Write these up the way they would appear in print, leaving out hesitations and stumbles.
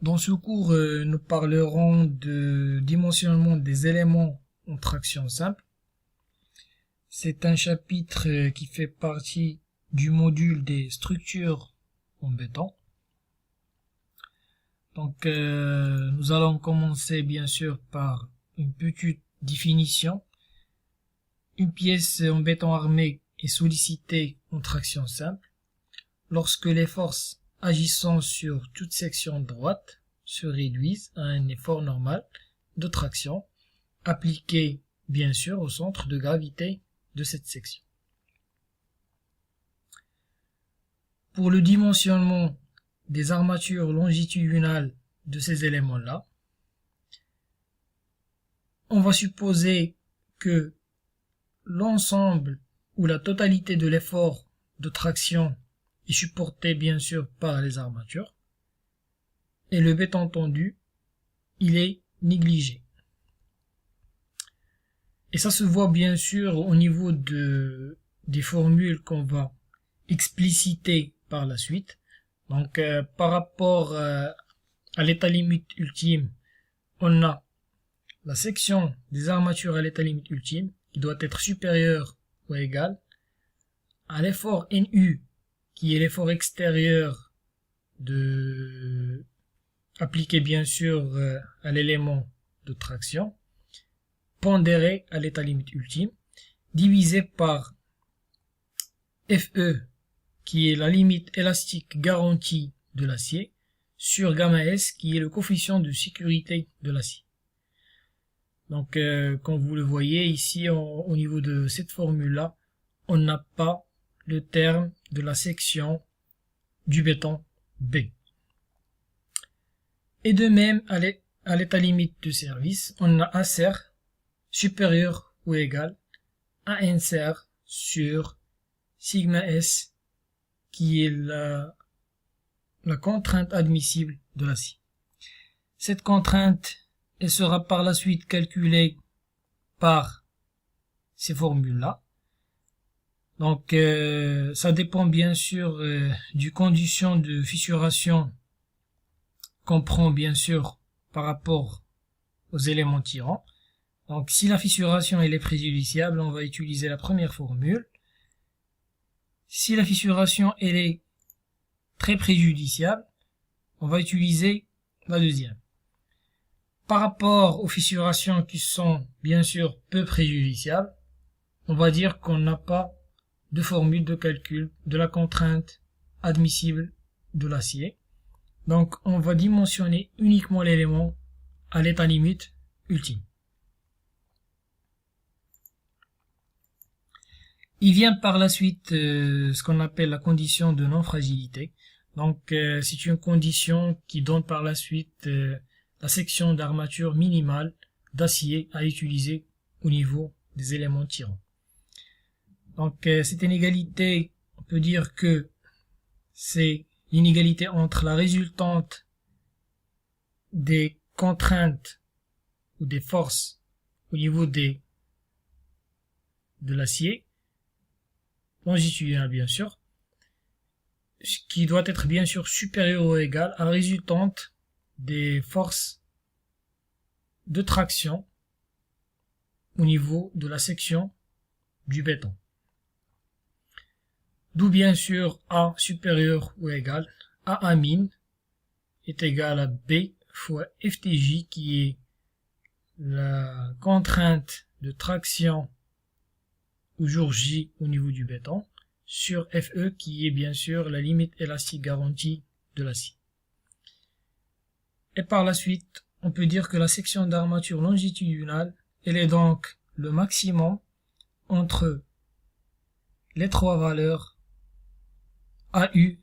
Dans ce cours, nous parlerons de dimensionnement des éléments en traction simple. C'est un chapitre qui fait partie du module des structures en béton. Donc, nous allons commencer bien sûr par une petite définition. Une pièce en béton armé est sollicitée en traction simple lorsque les forces agissant sur toute section droite se réduisent à un effort normal de traction appliqué bien sûr au centre de gravité de cette section. Pour le dimensionnement des armatures longitudinales de ces éléments-là, on va supposer que l'ensemble ou la totalité de l'effort de traction est supporté bien sûr par les armatures et le béton tendu, il est négligé. Et ça se voit bien sûr au niveau des formules qu'on va expliciter par la suite. Donc par rapport à l'état limite ultime, on a la section des armatures à l'état limite ultime qui doit être supérieure ou égale à l'effort NU qui est l'effort extérieur appliqué bien sûr à l'élément de traction, pondéré à l'état limite ultime, divisé par FE, qui est la limite élastique garantie de l'acier, sur gamma S, qui est le coefficient de sécurité de l'acier. Donc, comme vous le voyez ici, au niveau de cette formule-là, on n'a pas le terme de la section du béton B. Et de même, à l'état limite de service, on a ASER supérieur ou égal à NSER sur sigma S, qui est la contrainte admissible de l'acier. Cette contrainte, elle sera par la suite calculée par ces formules-là. Donc, ça dépend bien sûr du condition de fissuration qu'on prend bien sûr par rapport aux éléments tirants. Donc, si la fissuration elle est préjudiciable, on va utiliser la première formule. Si la fissuration elle est très préjudiciable, on va utiliser la deuxième. Par rapport aux fissurations qui sont bien sûr peu préjudiciables, on va dire qu'on n'a pas de formule de calcul de la contrainte admissible de l'acier. Donc on va dimensionner uniquement l'élément à l'état limite ultime. Il vient par la suite ce qu'on appelle la condition de non-fragilité. Donc c'est une condition qui donne par la suite la section d'armature minimale d'acier à utiliser au niveau des éléments tirants. Donc cette inégalité, on peut dire que c'est l'inégalité entre la résultante des contraintes ou des forces au niveau de l'acier, longitudinal bien sûr, qui doit être bien sûr supérieur ou égal à la résultante des forces de traction au niveau de la section du béton. D'où bien sûr A supérieur ou égal à A min est égal à B fois FTJ qui est la contrainte de traction au jour J au niveau du béton sur FE qui est bien sûr la limite élastique garantie de l'acier. Et par la suite, on peut dire que la section d'armature longitudinale, elle est donc le maximum entre les trois valeurs AU,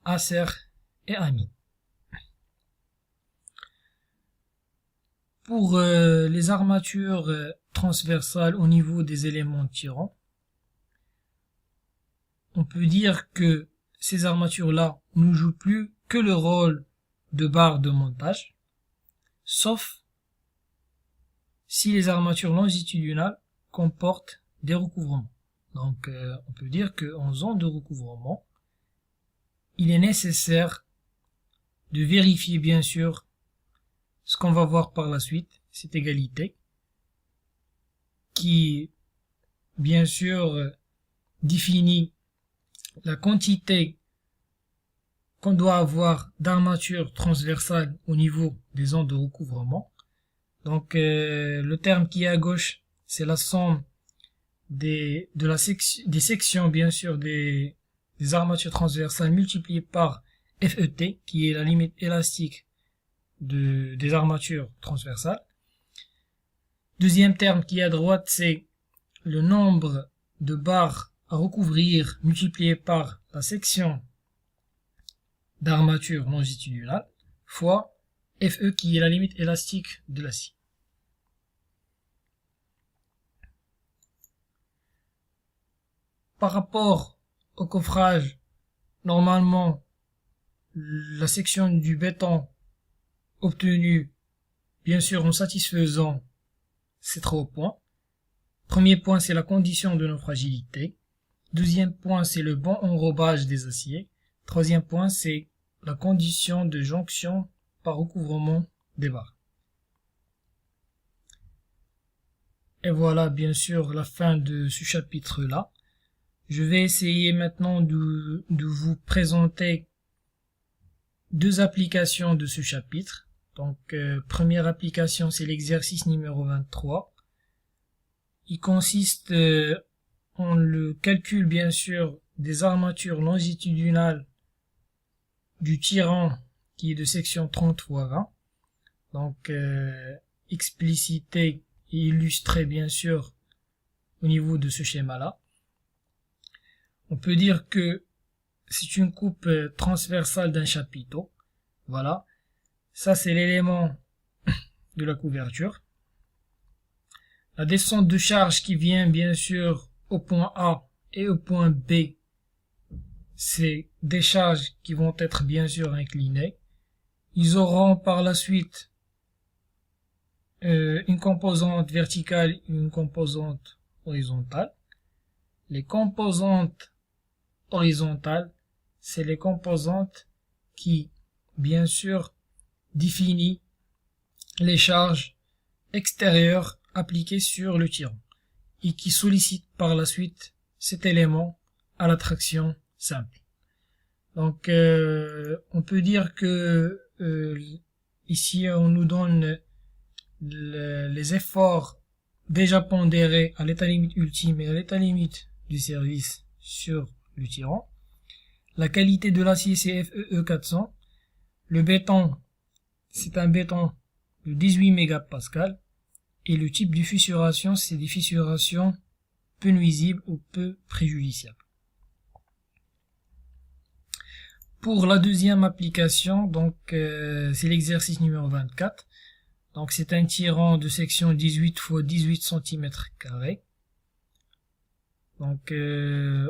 ASER et AMI. Pour les armatures transversales au niveau des éléments tirants, on peut dire que ces armatures-là ne jouent plus que le rôle de barre de montage, sauf si les armatures longitudinales comportent des recouvrements. Donc on peut dire qu'en zone de recouvrement, il est nécessaire de vérifier bien sûr ce qu'on va voir par la suite, cette égalité, qui bien sûr définit la quantité qu'on doit avoir d'armature transversale au niveau des zones de recouvrement. Donc le terme qui est à gauche, c'est la somme des sections bien sûr des armatures transversales multipliées par FET, qui est la limite élastique des armatures transversales. Deuxième terme qui est à droite, c'est le nombre de barres à recouvrir multiplié par la section d'armature longitudinale fois FE, qui est la limite élastique de l'acier. Par rapport au coffrage, normalement, la section du béton obtenue, bien sûr en satisfaisant ces 3 points. Premier point, c'est la condition de non-fragilité. Deuxième point, c'est le bon enrobage des aciers. Troisième point, c'est la condition de jonction par recouvrement des barres. Et voilà bien sûr la fin de ce chapitre-là. Je vais essayer maintenant de vous présenter 2 applications de ce chapitre. Donc première application, c'est l'exercice numéro 23. Il consiste en le calcul bien sûr des armatures longitudinales du tirant qui est de section 30 x 20. Donc explicité et illustré bien sûr au niveau de ce schéma-là. On peut dire que c'est une coupe transversale d'un chapiteau. Voilà. Ça, c'est l'élément de la couverture. La descente de charge qui vient bien sûr au point A et au point B, c'est des charges qui vont être bien sûr inclinées. Ils auront par la suite une composante verticale et une composante horizontale. Les composantes horizontales, c'est les composantes qui, bien sûr, définissent les charges extérieures appliquées sur le tirant et qui sollicitent par la suite cet élément à la traction simple. Donc, on peut dire que ici, on nous donne les efforts déjà pondérés à l'état limite ultime et à l'état limite du service sur le tirant. La qualité de l'acier, c'est FEE 400. Le béton, c'est un béton de 18 mégapascales. Et le type de fissuration, c'est des fissurations peu nuisibles ou peu préjudiciables. Pour la deuxième application, donc c'est l'exercice numéro 24. Donc c'est un tirant de section 18 x 18 cm². Donc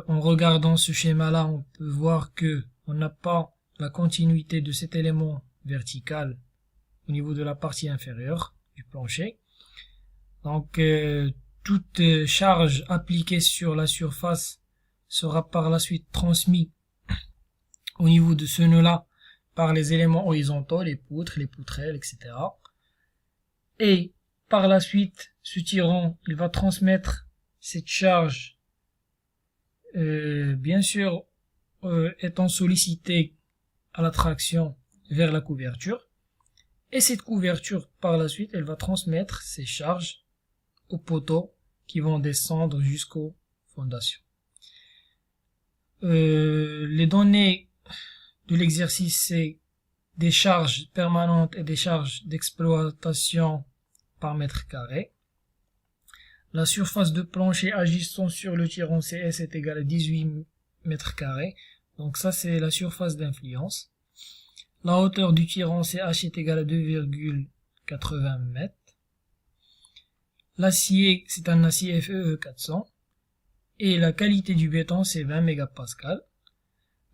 en regardant ce schéma-là, on peut voir que on n'a pas la continuité de cet élément vertical au niveau de la partie inférieure du plancher. Donc toute charge appliquée sur la surface sera par la suite transmise au niveau de ce nœud-là par les éléments horizontaux, les poutres, les poutrelles, etc. Et par la suite, ce tirant, il va transmettre cette charge, bien sûr, étant sollicité à la traction vers la couverture. Et cette couverture, par la suite, elle va transmettre ces charges aux poteaux qui vont descendre jusqu'aux fondations. Les données de l'exercice, c'est des charges permanentes et des charges d'exploitation par mètre carré. La surface de plancher agissant sur le tirant CS est égale à 18 mètres carrés. Donc ça, c'est la surface d'influence. La hauteur du tirant CH est égale à 2,80 mètres. L'acier, c'est un acier FEE 400. Et la qualité du béton, c'est 20 mégapascales.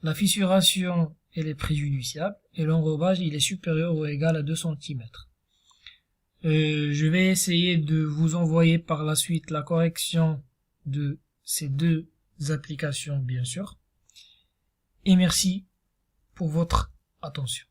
La fissuration, elle est préjudiciable. Et l'enrobage, il est supérieur ou égal à 2 cm. Je vais essayer de vous envoyer par la suite la correction de ces 2 applications, bien sûr. Et merci pour votre attention.